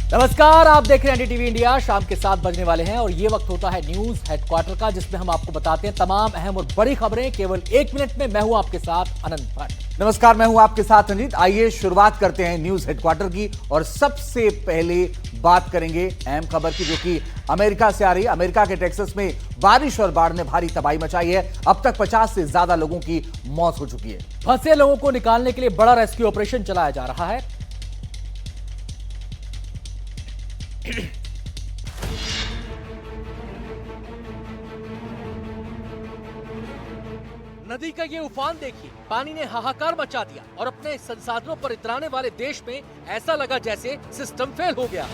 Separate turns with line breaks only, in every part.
नमस्कार, आप देख रहे हैं एनडीटीवी इंडिया। शाम के 7 बजने वाले हैं और ये वक्त होता है न्यूज हेडक्वार्टर का, जिसमें हम आपको बताते हैं तमाम अहम और बड़ी खबरें केवल 1 मिनट में। मैं हूं आपके साथ अनंत भट्ट।
नमस्कार, मैं हूं आपके साथ अनित। आइए शुरुआत करते हैं न्यूज हेडक्वार्टर की और सबसे पहले बात करेंगे अहम खबर की, जो कि अमेरिका से आ रही है। अमेरिका के टेक्सास में बारिश और बाढ़ ने भारी तबाही मचाई है। अब तक 50 से ज्यादा लोगों की मौत हो चुकी है।
फंसे लोगों को निकालने के लिए बड़ा रेस्क्यू ऑपरेशन चलाया जा रहा है। नदी का ये उफान देखिए, पानी ने हाहाकार मचा दिया और अपने संसाधनों पर इतराने वाले देश में ऐसा लगा जैसे सिस्टम फेल हो गया।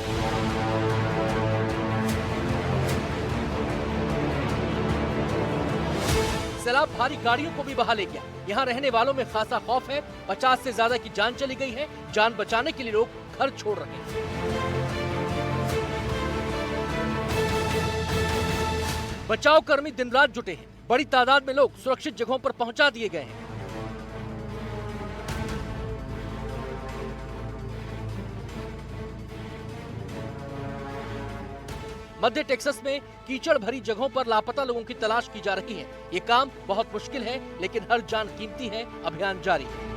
सैलाब भारी गाड़ियों को भी बहा ले गया। यहाँ रहने वालों में खासा खौफ है। 50 से ज्यादा की जान चली गई है। जान बचाने के लिए लोग घर छोड़ रहे हैं। बचाव कर्मी दिन रात जुटे हैं। बड़ी तादाद में लोग सुरक्षित जगहों पर पहुंचा दिए गए हैं। मध्य टेक्सास में कीचड़ भरी जगहों पर लापता लोगों की तलाश की जा रही है। ये काम बहुत मुश्किल है, लेकिन हर जान कीमती है। अभियान जारी है।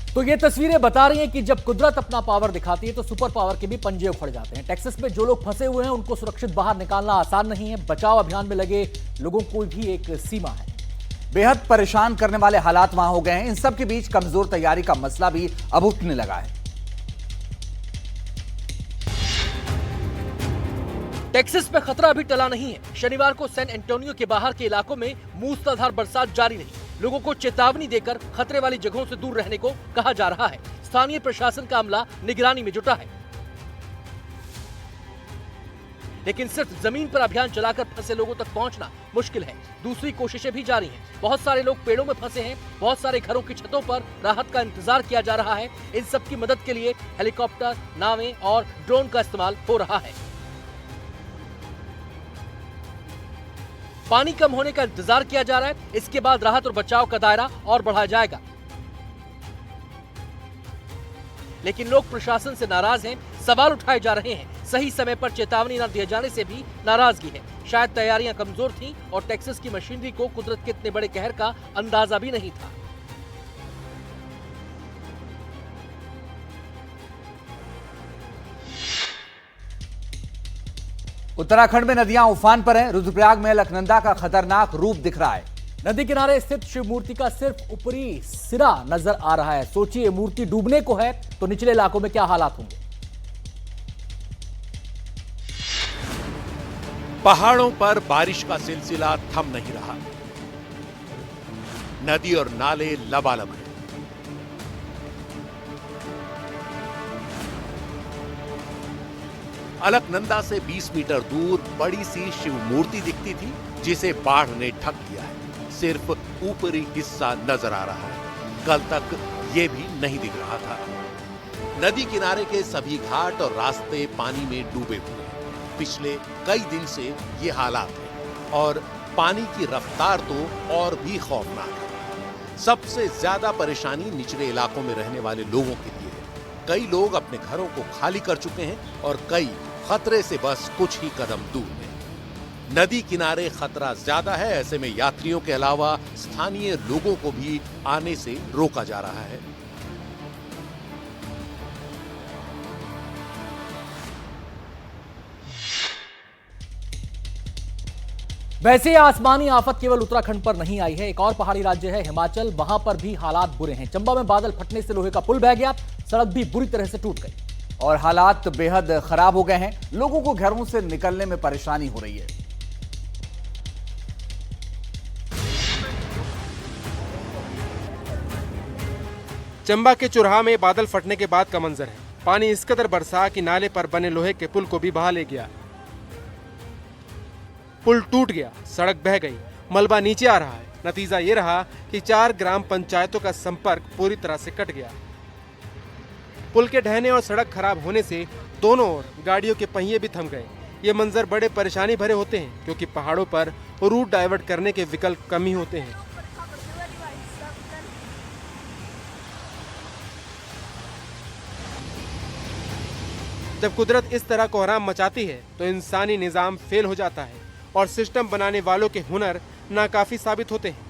तो ये तस्वीरें बता रही हैं कि जब कुदरत अपना पावर दिखाती है तो सुपर पावर के भी पंजे उखड़ जाते हैं। टेक्सास में जो लोग फंसे हुए हैं उनको सुरक्षित बाहर निकालना आसान नहीं है। बचाव अभियान में लगे लोगों को भी एक सीमा है।
बेहद परेशान करने वाले हालात वहां हो गए हैं। इन सब के बीच कमजोर तैयारी का मसला भी अब उठने लगा है।
टेक्सास में खतरा अभी टला नहीं है। शनिवार को सैन एंटोनियो के बाहर के इलाकों में मूसलाधार बरसात जारी रही। लोगों को चेतावनी देकर खतरे वाली जगहों से दूर रहने को कहा जा रहा है। स्थानीय प्रशासन का अमला निगरानी में जुटा है, लेकिन सिर्फ जमीन पर अभियान चलाकर फंसे लोगों तक पहुंचना मुश्किल है। दूसरी कोशिशें भी जारी हैं। बहुत सारे लोग पेड़ों में फंसे हैं। बहुत सारे घरों की छतों पर राहत का इंतजार किया जा रहा है। इन सब की मदद के लिए हेलीकॉप्टर, नावें और ड्रोन का इस्तेमाल हो रहा है। पानी कम होने का इंतजार किया जा रहा है। इसके बाद राहत और बचाव का दायरा और बढ़ाया जाएगा। लेकिन लोग प्रशासन से नाराज हैं। सवाल उठाए जा रहे हैं। सही समय पर चेतावनी न दिए जाने से भी नाराजगी है। शायद तैयारियां कमजोर थीं और टेक्सास की मशीनरी को कुदरत के इतने बड़े कहर का अंदाजा भी नहीं था।
उत्तराखंड में नदियां उफान पर हैं। रुद्रप्रयाग में अलकनंदा का खतरनाक रूप दिख रहा है।
नदी किनारे स्थित शिव मूर्ति का सिर्फ ऊपरी सिरा नजर आ रहा है। सोचिए, मूर्ति डूबने को है तो निचले इलाकों में क्या हालात होंगे।
पहाड़ों पर बारिश का सिलसिला थम नहीं रहा। नदी और नाले लबालब हैं। अलकनंदा से 20 मीटर दूर बड़ी सी शिव मूर्ति दिखती थी, जिसे बाढ़ ने ढक दिया है। सिर्फ ऊपरी हिस्सा नजर आ रहा है। कल तक ये भी नहीं दिख रहा था। नदी किनारे के सभी घाट और रास्ते पानी में डूबे हुए हैं। पिछले कई दिन से ये हालात है और पानी की रफ्तार तो और भी खौफनाक है। सबसे ज्यादा परेशानी निचले इलाकों में रहने वाले लोगों के लिए है। कई लोग अपने घरों को खाली कर चुके हैं और कई खतरे से बस कुछ ही कदम दूर हैं। नदी किनारे खतरा ज्यादा है। ऐसे में यात्रियों के अलावा स्थानीय लोगों को भी आने से रोका जा रहा है।
वैसे आसमानी आफत केवल उत्तराखंड पर नहीं आई है। एक और पहाड़ी राज्य है हिमाचल। वहां पर भी हालात बुरे हैं। चंबा में बादल फटने से लोहे का पुल बह गया। सड़क भी बुरी तरह से टूट गई
और हालात बेहद खराब हो गए हैं। लोगों को घरों से निकलने में परेशानी हो रही है।
चंबा के चुराहा में बादल फटने के बाद का मंजर है। पानी इस कदर बरसा कि नाले पर बने लोहे के पुल को भी बहा ले गया। पुल टूट गया, सड़क बह गई, मलबा नीचे आ रहा है। नतीजा ये रहा कि 4 ग्राम पंचायतों का संपर्क पूरी तरह से कट गया। पुल के ढहने और सड़क खराब होने से दोनों ओर गाड़ियों के पहिए भी थम गए। ये मंजर बड़े परेशानी भरे होते हैं क्योंकि पहाड़ों पर रूट डाइवर्ट करने के विकल्प कम ही होते हैं। जब कुदरत इस तरह कोहराम मचाती है तो इंसानी निजाम फेल हो जाता है और सिस्टम बनाने वालों के हुनर नाकाफी साबित होते हैं।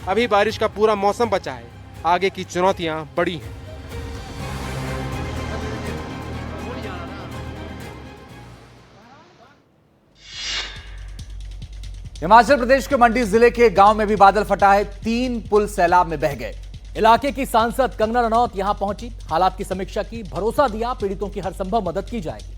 अभी बारिश का पूरा मौसम बचा है, आगे की चुनौतियां बड़ी हैं।
हिमाचल प्रदेश के मंडी जिले के गांव में भी बादल फटा है। 3 पुल सैलाब में बह गए।
इलाके की सांसद कंगना रनौत यहां पहुंची, हालात की समीक्षा की, भरोसा दिया पीड़ितों की हर संभव मदद की जाएगी।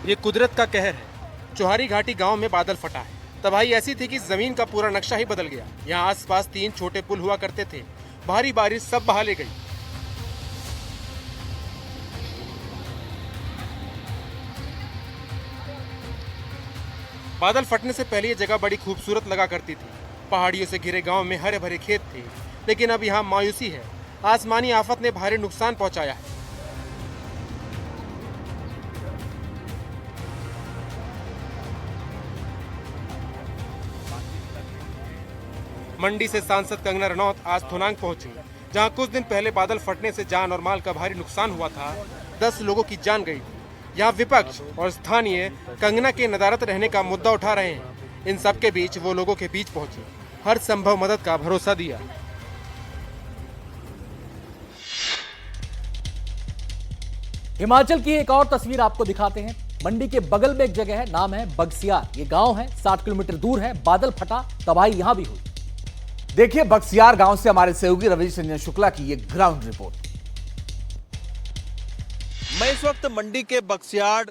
ये कुदरत का कहर है। चौहारी घाटी गांव में बादल फटा है। तबाही ऐसी थी कि जमीन का पूरा नक्शा ही बदल गया। यहाँ आसपास 3 छोटे पुल हुआ करते थे। भारी बारिश सब बहा ले गई। बादल फटने से पहले ये जगह बड़ी खूबसूरत लगा करती थी। पहाड़ियों से घिरे गांव में हरे भरे खेत थे, लेकिन अब यहाँ मायूसी है। आसमानी आफत ने भारी नुकसान पहुंचाया है। मंडी से सांसद कंगना रनौत आज थोनांग पहुंची, जहां कुछ दिन पहले बादल फटने से जान और माल का भारी नुकसान हुआ था। 10 लोगों की जान गई थी। यहाँ विपक्ष और स्थानीय कंगना के नदारत रहने का मुद्दा उठा रहे हैं। इन सब के बीच वो लोगों के बीच पहुंची, हर संभव मदद का भरोसा दिया।
हिमाचल की एक और तस्वीर आपको दिखाते हैं। मंडी के बगल में एक जगह है, नाम है बगसियार। ये गांव है, 60 किलोमीटर दूर है। बादल फटा, तबाही यहां भी हुई।
देखिए बगसियार गांव से हमारे सहयोगी रवीश रंजन शुक्ला की ये ग्राउंड रिपोर्ट।
मैं इस वक्त मंडी के बगसियार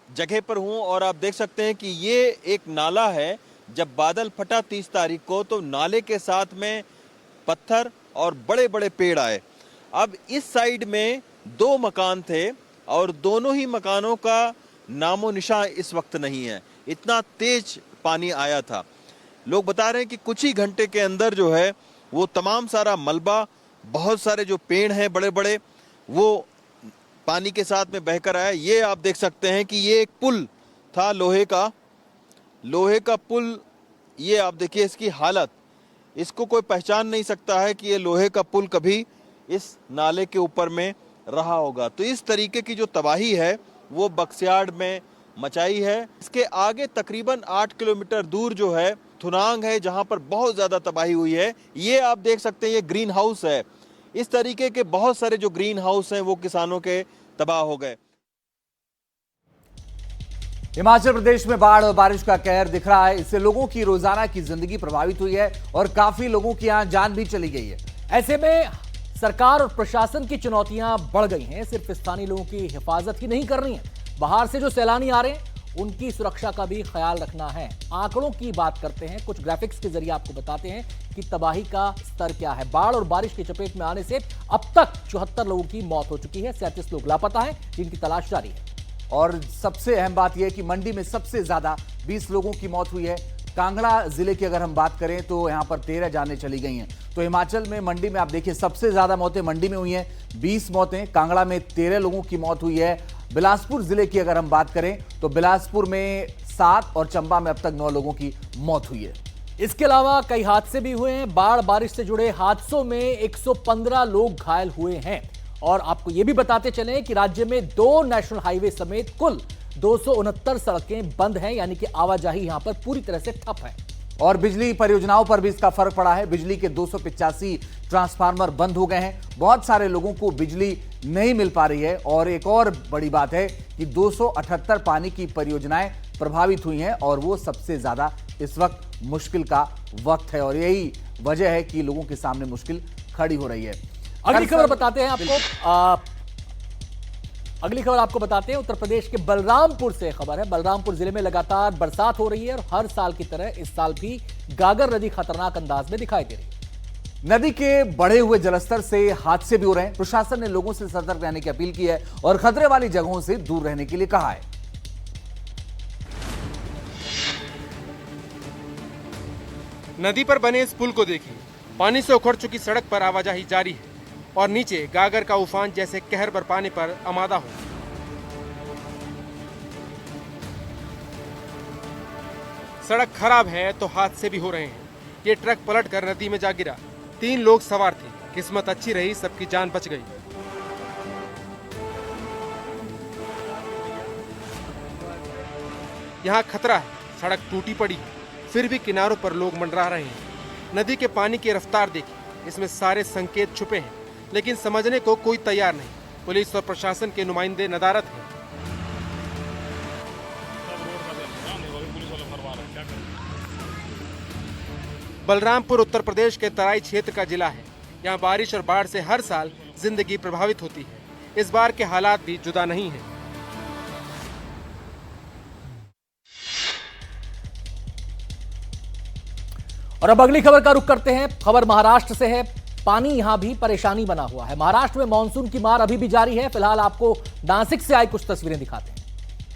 जगह पर हूं और आप देख सकते हैं कि ये एक नाला है। जब बादल फटा 30 तारीख को तो नाले के साथ में पत्थर और बड़े बड़े पेड़ आए। अब इस साइड में 2 मकान थे और दोनों ही मकानों का नामो निशान इस वक्त नहीं है। इतना तेज पानी आया था। लोग बता रहे हैं कि कुछ ही घंटे के अंदर जो है वो तमाम सारा मलबा, बहुत सारे जो पेड़ हैं बड़े बड़े, वो पानी के साथ में बहकर आया। ये आप देख सकते हैं कि ये एक पुल था लोहे का पुल। ये आप देखिए इसकी हालत, इसको कोई पहचान नहीं सकता है कि ये लोहे का पुल कभी इस नाले के ऊपर में रहा होगा। तो इस तरीके की जो तबाही है वो बगसियार में मचाई है। इसके आगे तकरीबन 8 किलोमीटर दूर जो है थुनांग है, जहां पर बहुत ज्यादा तबाही हुई है। ये आप देख सकते हैं ये ग्रीन हाउस है। इस तरीके के बहुत सारे जो ग्रीन हाउस हैं वो किसानों के तबाह हो गए।
हिमाचल प्रदेश में बाढ़ और बारिश का कहर दिख रहा है। इससे लोगों की रोजाना की जिंदगी प्रभावित हुई है और काफी लोगों की यहां जान भी चली गई है।
ऐसे में सरकार और प्रशासन की चुनौतियां बढ़ गई हैं। सिर्फ स्थानीय लोगों की हिफाजत ही नहीं करनी है, बाहर से जो सैलानी आ रहे हैं उनकी सुरक्षा का भी ख्याल रखना है। आंकड़ों की बात करते हैं, कुछ ग्राफिक्स के जरिए आपको बताते हैं कि तबाही का स्तर क्या है। बाढ़ और बारिश की चपेट में आने से अब तक 74 लोगों की मौत हो चुकी है। 37 लोग लापता हैं, जिनकी तलाश जारी है।
और सबसे अहम बात यह है कि मंडी में सबसे ज्यादा 20 लोगों की मौत हुई है। कांगड़ा जिले की अगर हम बात करें तो यहां पर 13 जानें चली गई हैं। तो हिमाचल में मंडी में आप देखिए सबसे ज्यादा मौतें मंडी में हुई हैं, 20 मौतें। कांगड़ा में 13 लोगों की मौत हुई है। बिलासपुर जिले की अगर हम बात करें तो बिलासपुर में 7 और चंबा में अब तक 9 लोगों की मौत हुई है।
इसके अलावा कई हादसे भी हुए हैं। बाढ़ बारिश से जुड़े हादसों में 115 लोग घायल हुए हैं। और आपको यह भी बताते चलें कि राज्य में 2 नेशनल हाईवे समेत कुल 269 सड़कें बंद हैं, यानी कि आवाजाही यहां पर पूरी तरह से ठप है।
और बिजली परियोजनाओं पर भी इसका फर्क पड़ा है। बिजली के 285 ट्रांसफार्मर बंद हो गए हैं। बहुत सारे लोगों को बिजली नहीं मिल पा रही है। और एक और बड़ी बात है कि 278 पानी की परियोजनाएं प्रभावित हुई हैं और वो सबसे ज्यादा इस वक्त मुश्किल का वक्त है और यही वजह है कि लोगों के सामने मुश्किल खड़ी हो रही है।
अगली खबर बताते हैं आपको। अगली खबर आपको बताते हैं, उत्तर प्रदेश के बलरामपुर से खबर है। बलरामपुर जिले में लगातार बरसात हो रही है और हर साल की तरह इस साल भी गागर नदी खतरनाक अंदाज में दिखाई दे रही है।
नदी के बढ़े हुए जलस्तर से हादसे भी हो रहे हैं। प्रशासन ने लोगों से सतर्क रहने की अपील की है और खतरे वाली जगहों से दूर रहने के लिए कहा है।
नदी पर बने इस पुल को देखिए, पानी से उखड़ चुकी सड़क पर आवाजाही जारी है और नीचे गागर का उफान जैसे कहर बरपाने पर आमादा हो। सड़क खराब है तो हादसे भी हो रहे हैं। ये ट्रक पलटकर नदी में जा गिरा। 3 लोग सवार थे, किस्मत अच्छी रही, सबकी जान बच गई। यहाँ खतरा है, सड़क टूटी पड़ी है, फिर भी किनारों पर लोग मंडरा रहे हैं। नदी के पानी की रफ्तार देखिए, इसमें सारे संकेत छुपे हैं, लेकिन समझने को कोई तैयार नहीं। पुलिस और प्रशासन के नुमाइंदे नदारत हैं। बलरामपुर उत्तर प्रदेश के तराई क्षेत्र का जिला है। यहाँ बारिश और बाढ़ से हर साल जिंदगी प्रभावित होती है। इस बार के हालात भी जुदा नहीं हैं।
और अब अगली खबर का रुख करते हैं। खबर महाराष्ट्र से है। पानी यहां भी परेशानी बना हुआ है। महाराष्ट्र में मानसून की मार अभी भी जारी है। फिलहाल आपको नासिक से आई कुछ तस्वीरें दिखाते हैं,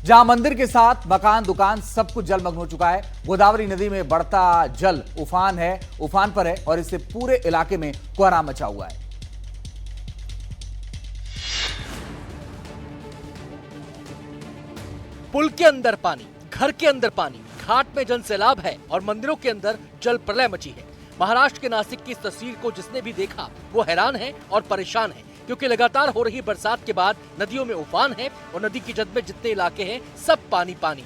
जहां मंदिर के साथ मकान, दुकान सब कुछ जलमग्न हो चुका है। गोदावरी नदी में बढ़ता जल उफान पर है और इससे पूरे इलाके में कोहराम मचा हुआ है।
पुल के अंदर पानी, घर के अंदर पानी, घाट में जन सैलाब है और मंदिरों के अंदर जल प्रलय मची है। महाराष्ट्र के नासिक की इस तस्वीर को जिसने भी देखा वो हैरान है और परेशान है, क्योंकि लगातार हो रही बरसात के बाद नदियों में उफान है और नदी की जद में जितने इलाके हैं सब पानी पानी।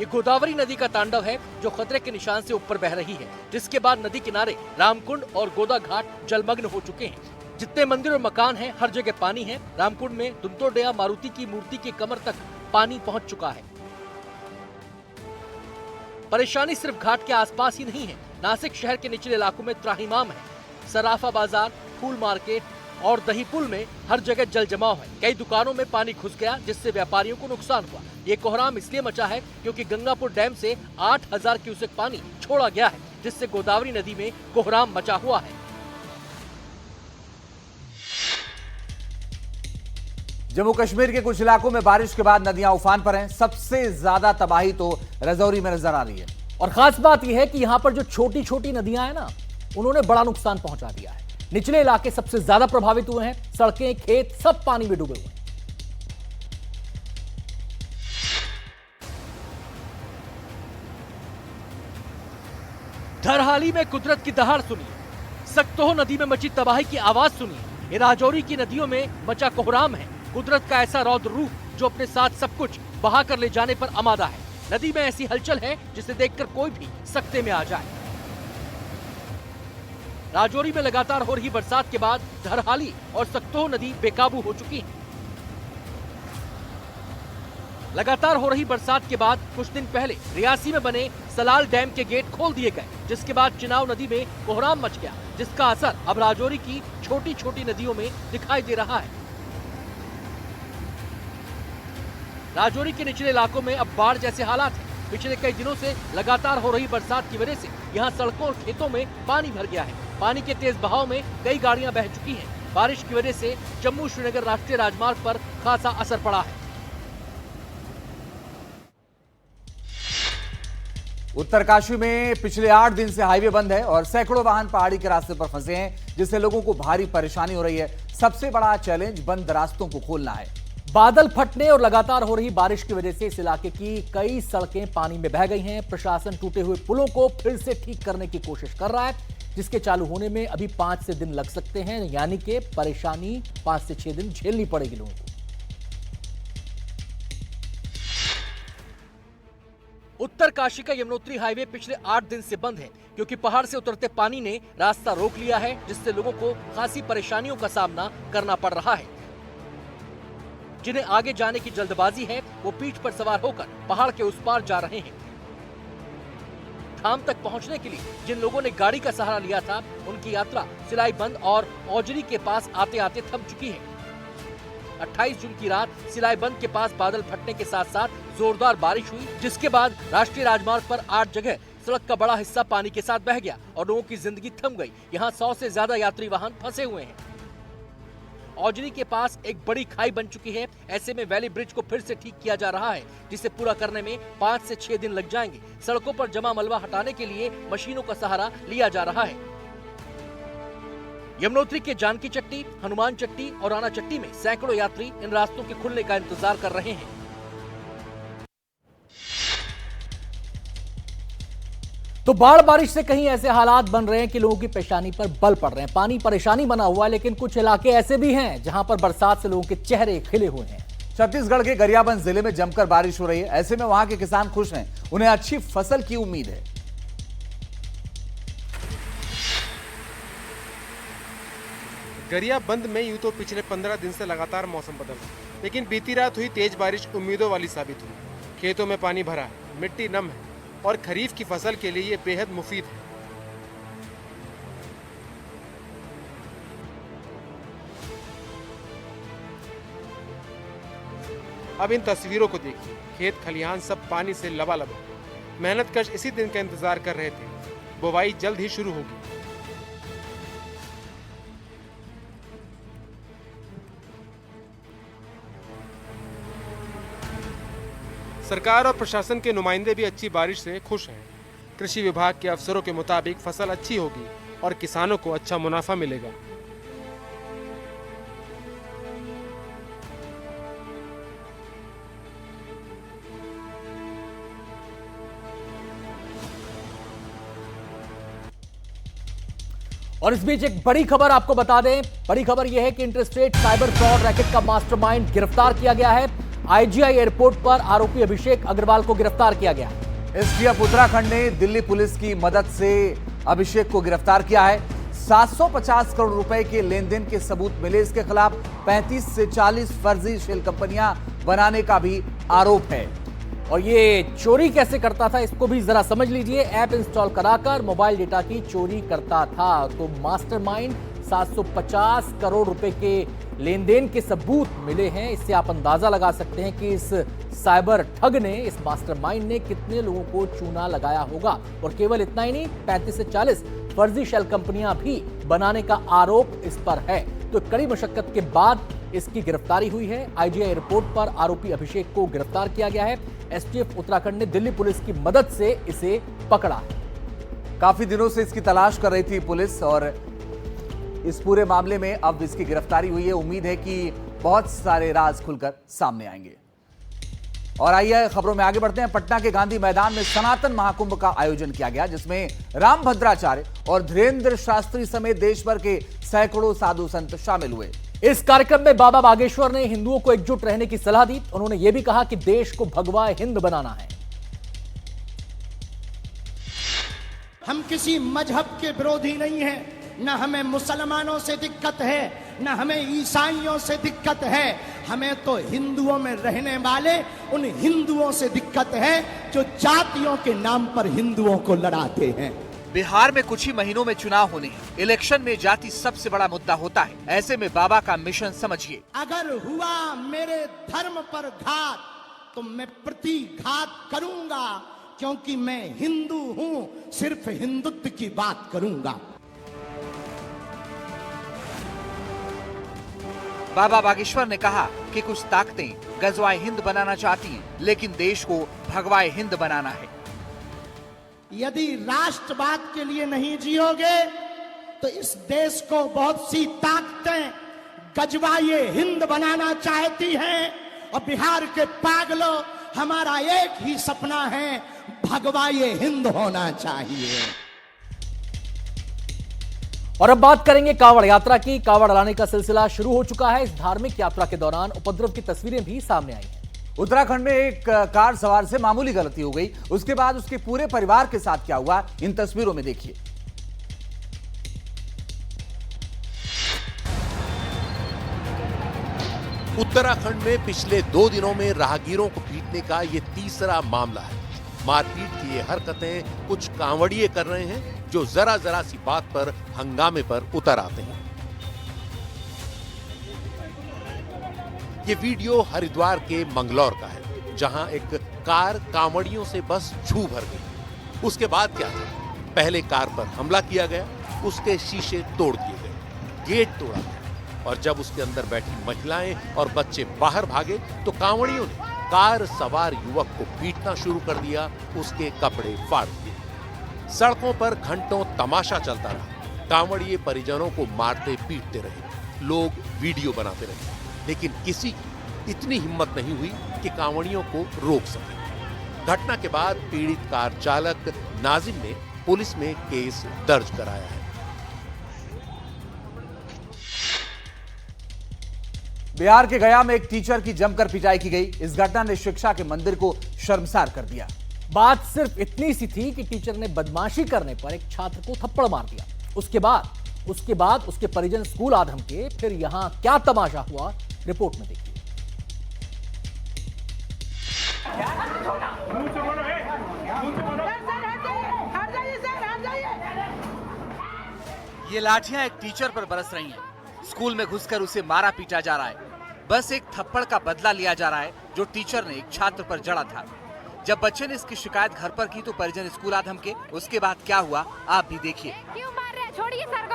ये गोदावरी नदी का तांडव है जो खतरे के निशान से ऊपर बह रही है, जिसके बाद नदी किनारे रामकुंड और गोदा घाट जलमग्न हो चुके हैं। जितने मंदिर और मकान हैं हर जगह पानी है। रामकुंड में दुंतोडया मारुति की मूर्ति के कमर तक पानी पहुंच चुका है। परेशानी सिर्फ घाट के आसपास ही नहीं है, नासिक शहर के निचले इलाकों में त्राहिमाम है। सराफा बाजार, फूल मार्केट और दही पुल में हर जगह जल जमाव है। कई दुकानों में पानी घुस गया, जिससे व्यापारियों को नुकसान हुआ। ये कोहराम इसलिए मचा है क्योंकि गंगापुर डैम से 8000 क्यूसेक पानी छोड़ा गया है, जिससे गोदावरी नदी में कोहराम मचा हुआ है।
जम्मू कश्मीर के कुछ इलाकों में बारिश के बाद नदियां उफान पर हैं। सबसे ज्यादा तबाही तो रजौरी में नजर आ रही है।
और खास बात यह है कि यहां पर जो छोटी छोटी नदियां हैं ना, उन्होंने बड़ा नुकसान पहुंचा दिया है। निचले इलाके सबसे ज्यादा प्रभावित हुए हैं। सड़कें, खेत सब पानी में डूबे हुए हैं। धरहाली में कुदरत की दहाड़ सुनिए। सक्तोह नदी में मची तबाही की आवाज सुनिए। ये राजौरी की नदियों में मचा कोहराम है। कुदरत का ऐसा रौद्र रूप जो अपने साथ सब कुछ बहा कर ले जाने पर आमादा है। नदी में ऐसी हलचल है जिसे देखकर कोई भी सकते में आ जाए। राजौरी में लगातार हो रही बरसात के बाद धरहाली और सक्तोह नदी बेकाबू हो चुकी है। लगातार हो रही बरसात के बाद कुछ दिन पहले रियासी में बने सलाल डैम के गेट खोल दिए गए, जिसके बाद चिनाव नदी में कोहराम मच गया, जिसका असर अब राजौरी की छोटी छोटी नदियों में दिखाई दे रहा है। राजौरी के निचले इलाकों में अब बाढ़ जैसे हालात हैं। पिछले कई दिनों से लगातार हो रही बरसात की वजह से यहाँ सड़कों और खेतों में पानी भर गया है। पानी के तेज बहाव में कई गाड़ियां बह चुकी हैं। बारिश की वजह से जम्मू श्रीनगर राष्ट्रीय राजमार्ग पर खासा असर पड़ा है।
उत्तरकाशी में पिछले 8 दिन से हाईवे बंद है और सैकड़ों वाहन पहाड़ी के रास्ते पर फंसे हैं, जिससे लोगों को भारी परेशानी हो रही है। सबसे बड़ा चैलेंज बंद रास्तों को खोलना है।
बादल फटने और लगातार हो रही बारिश की वजह से इस इलाके की कई सड़कें पानी में बह गई हैं। प्रशासन टूटे हुए पुलों को फिर से ठीक करने की कोशिश कर रहा है, जिसके चालू होने में अभी 5 से दिन लग सकते हैं, यानी कि परेशानी 5 से 6 दिन झेलनी पड़ेगी लोगों को। उत्तरकाशी का यमुनोत्री हाईवे पिछले 8 दिन से बंद है, क्योंकि पहाड़ से उतरते पानी ने रास्ता रोक लिया है, जिससे लोगों को खासी परेशानियों का सामना करना पड़ रहा है। जिन्हें आगे जाने की जल्दबाजी है, वो पीठ पर सवार होकर पहाड़ के उस पार जा रहे हैं। धाम तक पहुंचने के लिए जिन लोगों ने गाड़ी का सहारा लिया था, उनकी यात्रा सिलाई बंद और औजरी के पास आते आते थम चुकी है। 28 जून की रात सिलाई बंद के पास बादल फटने के साथ साथ जोरदार बारिश हुई, जिसके बाद राष्ट्रीय राजमार्ग पर 8 जगह सड़क का बड़ा हिस्सा पानी के साथ बह गया और लोगों की जिंदगी थम गई। यहाँ 100 से ज्यादा यात्री वाहन फंसे हुए हैं। औजरी के पास एक बड़ी खाई बन चुकी है। ऐसे में वैली ब्रिज को फिर से ठीक किया जा रहा है, जिसे पूरा करने में 5 से 6 दिन लग जाएंगे। सड़कों पर जमा मलबा हटाने के लिए मशीनों का सहारा लिया जा रहा है। यमुनोत्री के जानकी चट्टी, हनुमान चट्टी और राणा चट्टी में सैकड़ों यात्री इन रास्तों के खुलने का इंतजार कर रहे हैं। तो बाढ़ बारिश से कहीं ऐसे हालात बन रहे हैं कि लोगों की पेशानी पर बल पड़ रहे हैं। पानी परेशानी बना हुआ है, लेकिन कुछ इलाके ऐसे भी हैं जहां पर बरसात से लोगों के चेहरे खिले हुए हैं।
छत्तीसगढ़ के गरियाबंद जिले में जमकर बारिश हो रही है। ऐसे में वहां के किसान खुश हैं, उन्हें अच्छी फसल की उम्मीद है।
गरियाबंद में यूं तो पिछले 15 दिन से लगातार मौसम बदल रहा है, लेकिन बीती रात हुई तेज बारिश उम्मीदों वाली साबित हुई। खेतों में पानी भरा है, मिट्टी नम है और खरीफ की फसल के लिए ये बेहद मुफीद है। अब इन तस्वीरों को देखिए, खेत खलिहान सब पानी से लबालब है। मेहनतकश इसी दिन का इंतजार कर रहे थे। बुवाई जल्द ही शुरू होगी। सरकार और प्रशासन के नुमाइंदे भी अच्छी बारिश से खुश हैं। कृषि विभाग के अफसरों के मुताबिक फसल अच्छी होगी और किसानों को अच्छा मुनाफा मिलेगा।
और इस बीच एक बड़ी खबर आपको बता दें। बड़ी खबर यह है कि इंटरस्टेट साइबर फ्रॉड रैकेट का मास्टरमाइंड गिरफ्तार किया गया है। आईजीआई एयरपोर्ट पर आरोपी अभिषेक अग्रवाल को गिरफ्तार किया गया।
एसटीएफ उत्तराखंड ने दिल्ली पुलिस की मदद से अभिषेक को गिरफ्तार किया है। 750 करोड़ रुपए के लेन देन के सबूत मिले। इसके खिलाफ 35 से 40 फर्जी शेल कंपनियां बनाने का भी आरोप है। और ये चोरी कैसे करता था, इसको भी जरा समझ लीजिए। ऐप इंस्टॉल कराकर मोबाइल डेटा की चोरी करता था। तो मास्टरमाइंड 750 करोड़ रुपए के लेन देन के सबूत मिले हैं। इससे आप अंदाजा लगा सकते हैं कि इस साइबर ठग ने, इस मास्टरमाइंड ने कितने लोगों को चूना लगाया होगा। और केवल इतना ही नहीं, 35 से 40 फर्जी शेल कंपनियां भी बनाने का आरोप इस पर है। तो कड़ी मशक्कत के बाद इसकी गिरफ्तारी हुई है। आईजीआई एयरपोर्ट पर आरोपी अभिषेक को गिरफ्तार किया गया है। एसटीएफ उत्तराखंड ने दिल्ली पुलिस की मदद से इसे पकड़ा। काफी दिनों से इसकी तलाश कर रही थी पुलिस और इस पूरे मामले में अब इसकी गिरफ्तारी हुई है। उम्मीद है कि बहुत सारे राज खुलकर सामने आएंगे। और आइए खबरों में आगे बढ़ते हैं। पटना के गांधी मैदान में सनातन महाकुंभ का आयोजन किया गया, जिसमें रामभद्राचार्य और धीरेन्द्र शास्त्री समेत देश भर के सैकड़ों साधु संत शामिल हुए।
इस कार्यक्रम में बाबा बागेश्वर ने हिंदुओं को एकजुट रहने की सलाह दी। उन्होंने यह भी कहा कि देश को भगवा हिंद बनाना है।
हम किसी मजहब के विरोधी नहीं हैं, न हमें मुसलमानों से दिक्कत है, न हमें ईसाइयों से दिक्कत है। हमें तो हिंदुओं में रहने वाले उन हिंदुओं से दिक्कत है जो जातियों के नाम पर हिंदुओं को लड़ाते हैं।
बिहार में कुछ ही महीनों में चुनाव होने हैं। इलेक्शन में जाति सबसे बड़ा मुद्दा होता है। ऐसे में बाबा का मिशन समझिए।
अगर हुआ मेरे धर्म पर घात तो मैं प्रतिघात करूंगा, क्योंकि मैं हिंदू हूं, सिर्फ हिंदुत्व की बात करूंगा।
बाबा बागेश्वर ने कहा कि कुछ ताकतें गजवाए हिंद बनाना चाहती हैं, लेकिन देश को भगवाए हिंद बनाना है।
यदि राष्ट्रवाद के लिए नहीं जियोगे तो इस देश को बहुत सी ताकतें गजवाए हिंद बनाना चाहती हैं। और बिहार के पागलों, हमारा एक ही सपना है, भगवाए हिंद होना चाहिए।
और अब बात करेंगे कांवड़ यात्रा की। कांवड़ लाने का सिलसिला शुरू हो चुका है। इस धार्मिक यात्रा के दौरान उपद्रव की तस्वीरें भी सामने आई हैं।
उत्तराखंड में एक कार सवार से मामूली गलती हो गई, उसके बाद उसके पूरे परिवार के साथ क्या हुआ, इन तस्वीरों में देखिए।
उत्तराखंड में पिछले 2 दिनों में राहगीरों को पीटने का ये तीसरा मामला है। मारपीट की ये हरकतें कुछ कांवड़िए कर रहे हैं, जो जरा जरा सी बात पर हंगामे पर उतर आते हैं। ये वीडियो हरिद्वार के मंगलौर का है, जहां एक कार कांवड़ियों से बस छू भर गई। उसके बाद क्या था? पहले कार पर हमला किया गया, उसके शीशे तोड़ दिए गए, गेट तोड़ा गया, और जब उसके अंदर बैठी महिलाएं और बच्चे बाहर भागे तो कांवड़ियों ने कार सवार युवक को पीटना शुरू कर दिया, उसके कपड़े फाड़ दिए। सड़कों पर घंटों तमाशा चलता रहा। कांवड़िए परिजनों को मारते पीटते रहे, लोग वीडियो बनाते रहे, लेकिन किसी की इतनी हिम्मत नहीं हुई कि कांवड़ियों को रोक सके। घटना के बाद पीड़ित कार चालक नाजिम ने पुलिस में केस दर्ज कराया है।
बिहार के गया में एक टीचर की जमकर पिटाई की गई। इस घटना ने शिक्षा के मंदिर को शर्मसार कर दिया।
बात सिर्फ इतनी सी थी कि टीचर ने बदमाशी करने पर एक छात्र को थप्पड़ मार दिया। उसके बाद उसके परिजन स्कूल आ धमके। फिर यहां क्या तमाशा हुआ, रिपोर्ट में देखिए।
ये लाठियां एक टीचर पर बरस रही हैं। स्कूल में घुसकर उसे मारा पीटा जा रहा है। बस एक थप्पड़ का बदला लिया जा रहा है जो टीचर ने एक छात्र पर जड़ा था। जब बच्चे ने इसकी शिकायत घर पर की तो परिजन स्कूल आ धमके। उसके बाद क्या हुआ आप भी देखिए।
क्यों मार रहे हैं? छोड़िए सर को।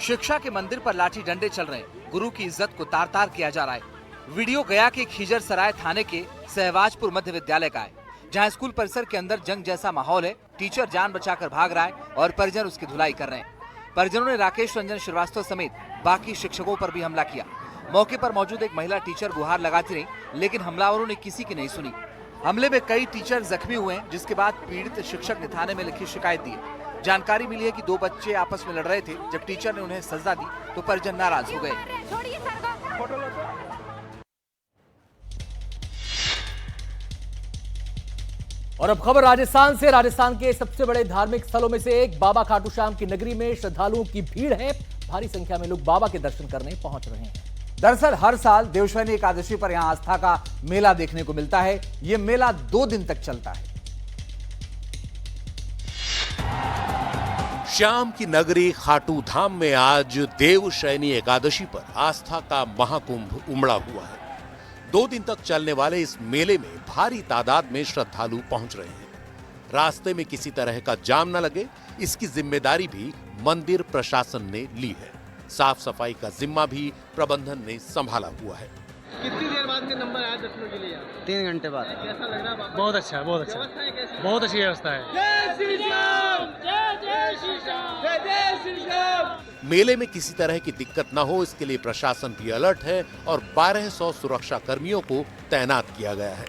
शिक्षा के मंदिर पर लाठी डंडे चल रहे हैं। गुरु की इज्जत को तार तार किया जा रहा है। वीडियो गया के खीजर सराय थाने के सहवाजपुर मध्य विद्यालय का है, जहां स्कूल परिसर के अंदर जंग जैसा माहौल है। टीचर जान बचाकर भाग रहा है और परिजन उसकी धुलाई कर रहे हैं। परिजनों ने राकेश रंजन श्रीवास्तव समेत बाकी शिक्षकों पर भी हमला किया। मौके पर मौजूद एक महिला टीचर गुहार लगाती रही, लेकिन हमलावरों ने किसी की नहीं सुनी। हमले में कई टीचर जख्मी हुए हैं, जिसके बाद पीड़ित शिक्षक ने थाने में लिखी शिकायत दी। जानकारी मिली है कि दो बच्चे आपस में लड़ रहे थे। जब टीचर ने उन्हें सजा दी तो परिजन नाराज हो गए।
छोड़िए सर को।
और अब खबर राजस्थान से। राजस्थान के सबसे बड़े धार्मिक स्थलों में से एक बाबा खाटू श्याम की नगरी में श्रद्धालुओं की भीड़ है। भारी संख्या में लोग बाबा के दर्शन करने पहुंच रहे हैं।
दरअसल हर साल देवशयनी एकादशी पर यहां आस्था का मेला देखने को मिलता है। यह मेला 2 दिन तक चलता है।
श्याम की नगरी खाटू धाम में आज देवशयनी एकादशी पर आस्था का महाकुंभ उमड़ा हुआ है। 2 दिन तक चलने वाले इस मेले में भारी तादाद में श्रद्धालु पहुंच रहे हैं। रास्ते में किसी तरह का जाम न लगे, इसकी जिम्मेदारी भी मंदिर प्रशासन ने ली है। साफ सफाई का जिम्मा भी प्रबंधन ने संभाला हुआ है।
कितनी देर बाद के नंबर आया दर्शनों के लिए?
3 घंटे बाद।
कैसा लग रहा है?
बहुत अच्छा, बहुत अच्छा, बहुत अच्छी व्यवस्था है।
जय श्री राम, जय जय श्री राम, जय जय श्री राम।
मेले में किसी तरह की दिक्कत न हो, इसके लिए प्रशासन भी अलर्ट है और 1200 सुरक्षा कर्मियों को तैनात किया गया है।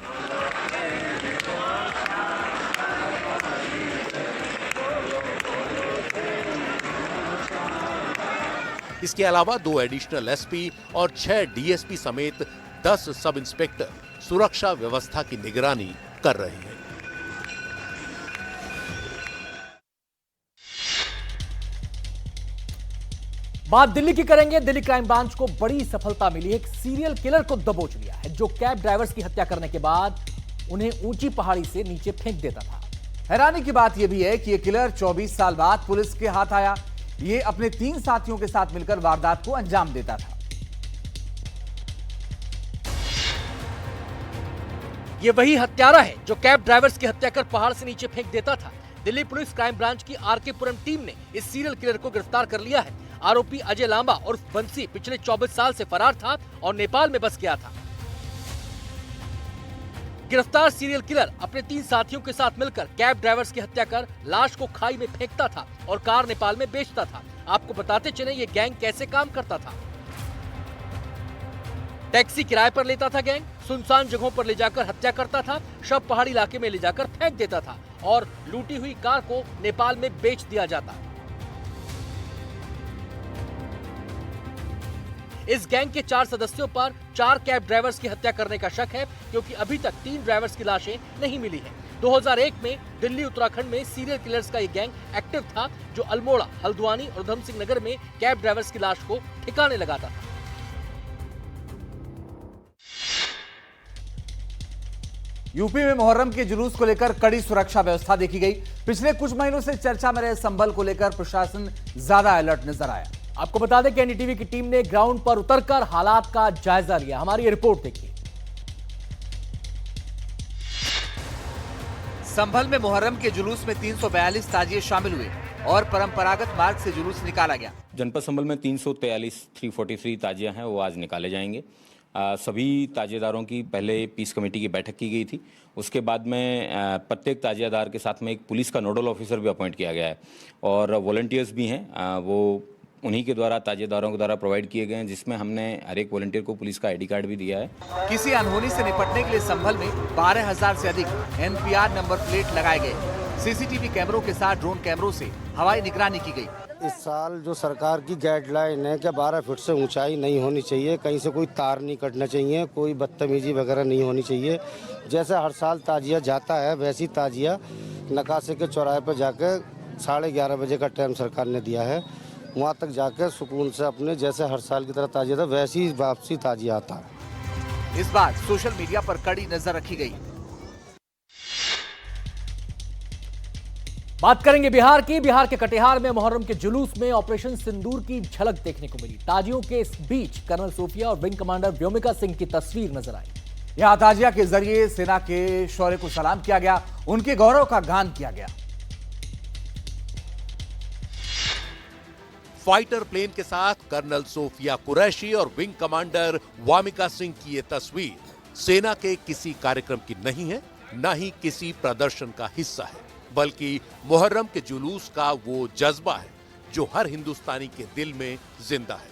इसके अलावा 2 एडिशनल एसपी और 6 डीएसपी समेत 10 सब इंस्पेक्टर सुरक्षा व्यवस्था की निगरानी कर रहे हैं।
बात दिल्ली की करेंगे। दिल्ली क्राइम ब्रांच को बड़ी सफलता मिली है। एक सीरियल किलर को दबोच लिया है जो कैब ड्राइवर्स की हत्या करने के बाद उन्हें ऊंची पहाड़ी से नीचे फेंक देता था।
हैरानी की बात यह भी है कि यह किलर 24 साल बाद पुलिस के हाथ आया। ये अपने 3 साथियों के साथ मिलकर वारदात को अंजाम देता था।
ये वही हत्यारा है जो कैब ड्राइवर्स की हत्या कर पहाड़ से नीचे फेंक देता था। दिल्ली पुलिस क्राइम ब्रांच की आरके पुरम टीम ने इस सीरियल किलर को गिरफ्तार कर लिया है। आरोपी अजय लांबा और बंसी पिछले 24 साल से फरार था और नेपाल में बस गया था। गिरफ्तार सीरियल किलर अपने 3 साथियों के साथ मिलकर कैब ड्राइवर्स की हत्या कर लाश को खाई में फेंकता था और कार नेपाल में बेचता था। आपको बताते चले ये गैंग कैसे काम करता था। टैक्सी किराए पर लेता था गैंग, सुनसान जगहों पर ले जाकर हत्या करता था, शव पहाड़ी इलाके में ले जाकर फेंक देता था और लूटी हुई कार को नेपाल में बेच दिया जाता। इस गैंग के 4 सदस्यों पर 4 कैब ड्राइवर्स की हत्या करने का शक है, क्योंकि अभी तक 3 ड्राइवर्स की लाशें नहीं मिली है। 2001 में दिल्ली उत्तराखंड में सीरियल किलर्स का ये गैंग एक्टिव था, जो अल्मोड़ा, हल्द्वानी और उधम सिंह नगर में कैब ड्राइवर्स की लाश को ठिकाने लगाता था।
यूपी में मुहर्रम के जुलूस को लेकर कड़ी सुरक्षा व्यवस्था देखी गई। पिछले कुछ महीनों से चर्चा में रहे संभल को लेकर प्रशासन ज्यादा अलर्ट नजर आया।
आपको बता दें कि एनडीटीवी की टीम ने ग्राउंड पर उतरकर हालात का जायजा लिया। हमारी ये रिपोर्ट देखिए।
संभल में मुहर्रम के जुलूस में 342 ताजिए शामिल हुए। और परंपरागत मार्ग से जुलूस निकाला गया।
जनपद संभल में 343 ताजिया हैं, वो आज निकाले जाएंगे। सभी ताजियादारों की पहले पीस कमेटी की बैठक की गई थी। उसके बाद में प्रत्येक ताजियादार के साथ में एक पुलिस का नोडल ऑफिसर भी अपॉइंट किया गया है और वॉलंटियर्स भी हैं, वो उन्हीं के द्वारा ताजियादारों के द्वारा प्रोवाइड किए गए हैं, जिसमें हमने हर एक वॉलंटियर को पुलिस का आईडी कार्ड भी दिया है।
किसी अनहोनी से निपटने के लिए संभल में 12,000 से अधिक NPR नंबर प्लेट लगाए गए। सीसीटीवी कैमरों के साथ ड्रोन कैमरों से हवाई निगरानी की गई।
इस साल जो सरकार की गाइडलाइन है कि 12 फीट से ऊंचाई नहीं होनी चाहिए, कहीं से कोई तार नहीं कटना चाहिए, कोई बदतमीजी वगैरह नहीं होनी चाहिए। जैसे हर साल ताजिया जाता है वैसी ताजिया नकाशे के चौराहे पर जाकर 11:30 बजे का टाइम सरकार ने दिया है, वहाँ तक जाकर सुकून से अपने जैसे हर साल की तरह ताजिया था वैसी वापसी ताजिया आता है।
इस बार सोशल मीडिया पर कड़ी नजर रखी गई।
बात करेंगे बिहार की। बिहार के कटिहार में मुहर्रम के जुलूस में ऑपरेशन सिंदूर की झलक देखने को मिली। ताजियों के इस बीच कर्नल सोफिया और विंग कमांडर व्योमिका सिंह की तस्वीर नजर आई।
यहां ताजिया के जरिए सेना के शौर्य को सलाम किया गया, उनके गौरव का गान किया गया।
फाइटर प्लेन के साथ कर्नल सोफिया कुरैशी और विंग कमांडर वामिका सिंह की ये तस्वीर सेना के किसी कार्यक्रम की नहीं है, न ही किसी प्रदर्शन का हिस्सा है, बल्कि मुहर्रम के जुलूस का वो जज्बा है जो हर हिंदुस्तानी के दिल में जिंदा है।